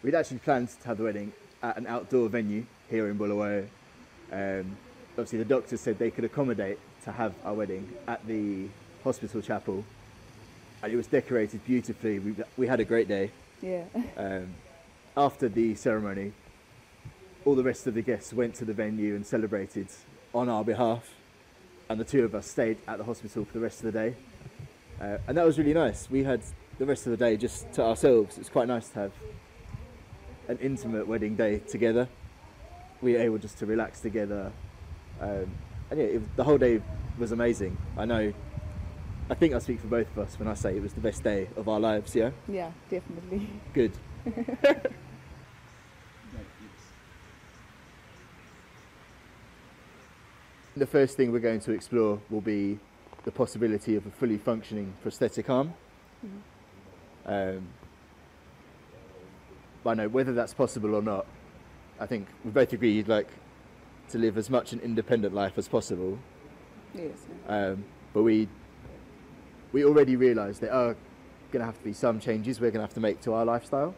we'd actually planned to have the wedding at an outdoor venue here in Bulawayo. Obviously the doctors said they could accommodate to have our wedding at the hospital chapel, and it was decorated beautifully. We had a great day. Yeah. After the ceremony, all the rest of the guests went to the venue and celebrated on our behalf, and the two of us stayed at the hospital for the rest of the day, and that was really nice. We had the rest of the day just to ourselves. It's quite nice to have an intimate wedding day together. We were able just to relax together, and yeah, the whole day was amazing. I think I speak for both of us when I say it was the best day of our lives. Yeah? Yeah, definitely. Good. The first thing we're going to explore will be the possibility of a fully functioning prosthetic arm. But I know whether that's possible or not, I think we both agree you'd like to live as much an independent life as possible. Yes. But we already realise there are going to have to be some changes we're going to have to make to our lifestyle.